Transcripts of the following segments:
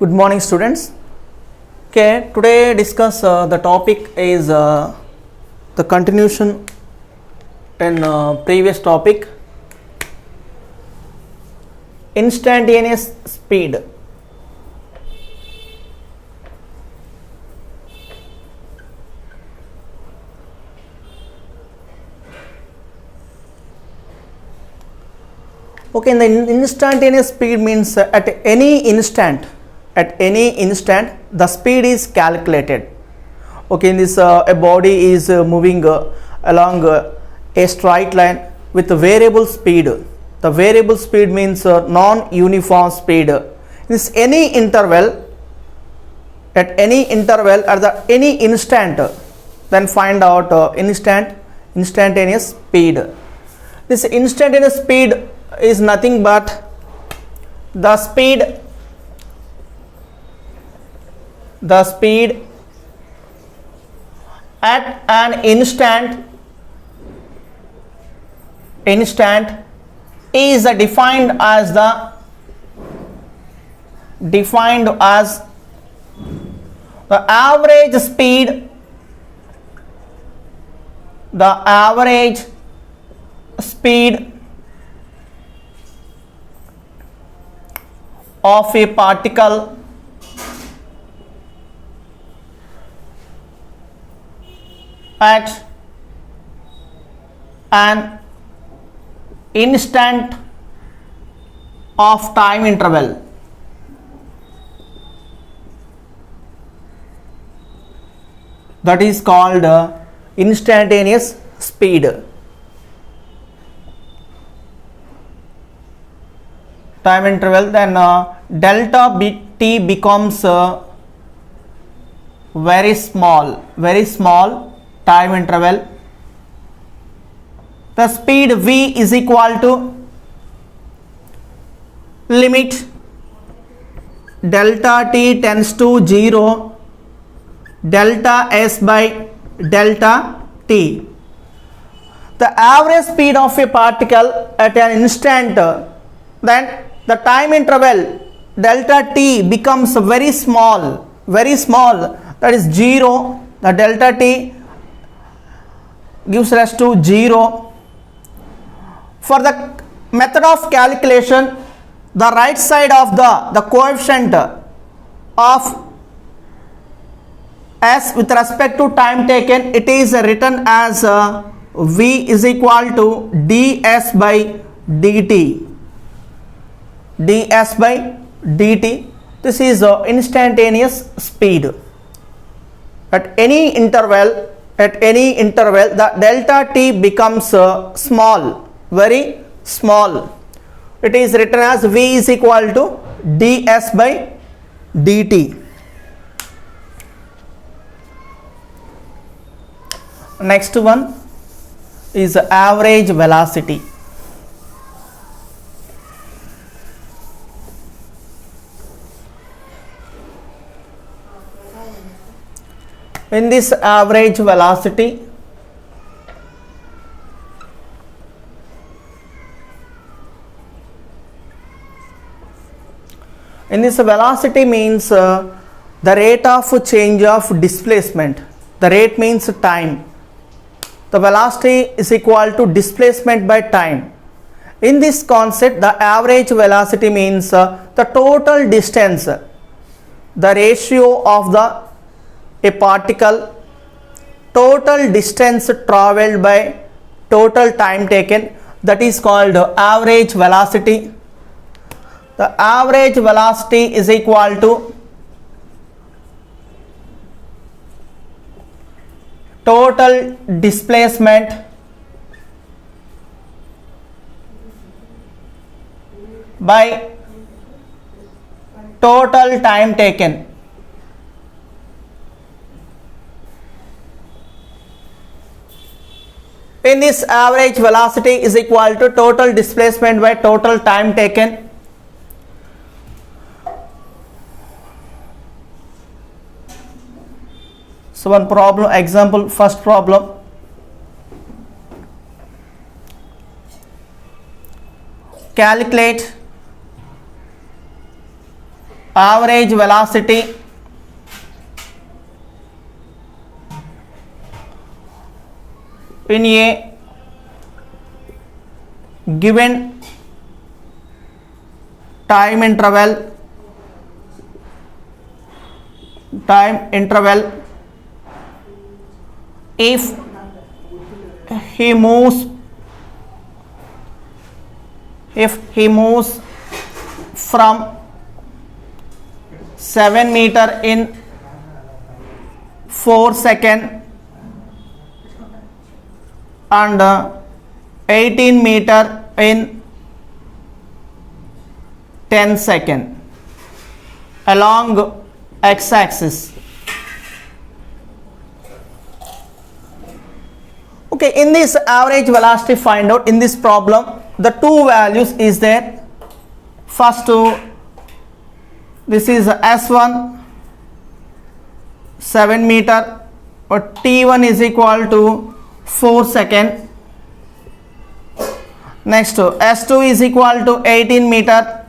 Good morning, students. Okay, today discuss the topic is the continuation in previous topic, instantaneous speed. Okay, in the instantaneous speed means at any instant the speed is calculated. Okay, in this a body is moving along a straight line with a variable speed. The variable speed means non-uniform speed. This any interval at any any instant, then find out instantaneous speed. This instantaneous speed is nothing but the speed at an instant is defined as the average speed of a particle at an instant of time interval. That is called instantaneous speed. Time interval, then delta t becomes very small time interval. The speed v is equal to limit delta t tends to 0 delta s by delta t. The average speed of a particle at an instant, then the time interval delta t becomes very small, that is 0. The delta t gives rise to 0. For the method of calculation, the right side of the coefficient of s with respect to time taken, it is written as v is equal to ds by dt. This is instantaneous speed. At any interval, the delta t becomes small, very small. It is written as v is equal to ds by dt. Next one is average velocity. In this average velocity, means the rate of change of displacement. The rate means time. The velocity is equal to displacement by time. In this concept, the average velocity means the total distance, the ratio of a particle, total distance traveled by total time taken, that is called average velocity. The average velocity is equal to total displacement by total time taken. In this, average velocity is equal to total displacement by total time taken. So one problem, example, first problem. Calculate average velocity in a given time interval if he moves from 7 meter in 4 seconds and 18 meter in 10 seconds along x-axis. Okay, in this average velocity find out, in this problem the two values is there. First, this is s1 7 meter, or t1 is equal to 4 seconds. Next, s2 is equal to 18 meter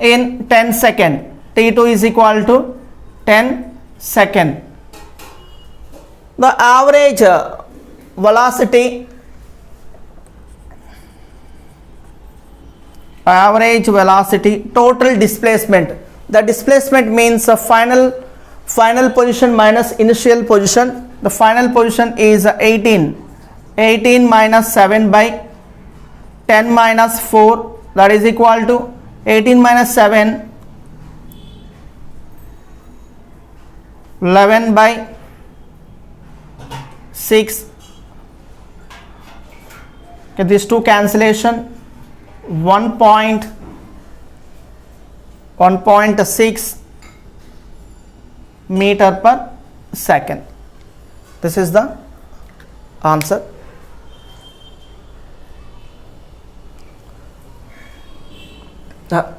in 10 seconds. t2 is equal to 10 seconds. The average velocity total displacement. The displacement means a final position minus initial position. The final position is 18 minus 7 by 10 minus 4, that is equal to 18 minus 7, 11 by 6. Okay, these two cancellation, 1.6 meter per second. This is the answer. The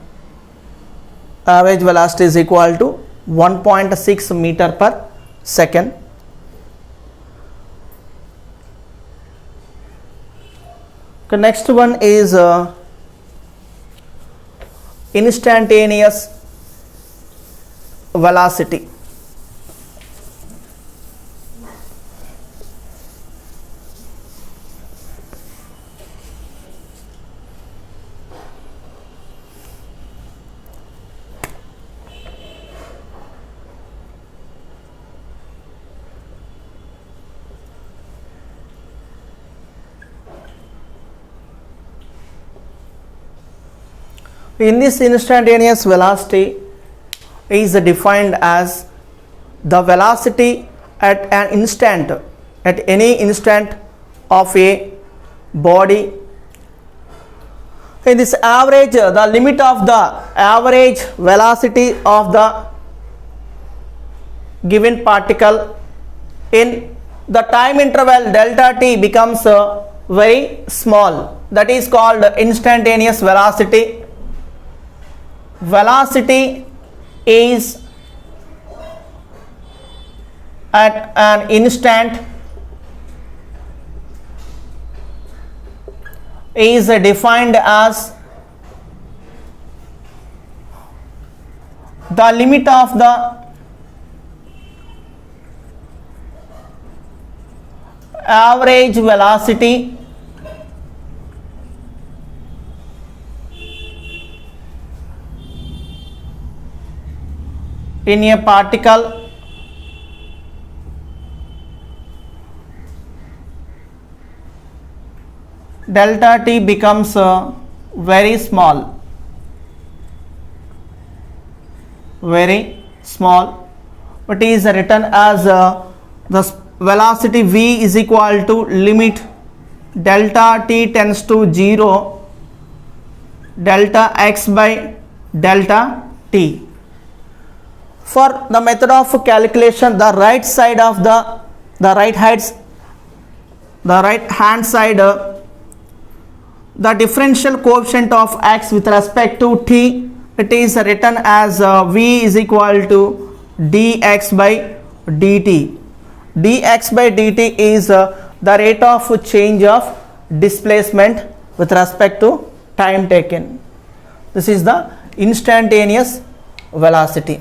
average velocity is equal to 1.6 meter per second. Okay, next one is instantaneous velocity. In this instantaneous velocity is defined as the velocity at an instant, at any instant of a body. In this average, the limit of the average velocity of the given particle in the time interval delta t becomes very small. That is called instantaneous velocity. Velocity is at an instant is defined as the limit of the average velocity in a particle delta t becomes very small, it is written as the velocity v is equal to limit delta t tends to 0 delta x by delta t. For the method of calculation, the right side of the right hand side, the differential coefficient of x with respect to t, it is written as v is equal to dx by dt. dx by dt is the rate of change of displacement with respect to time taken. This is the instantaneous velocity.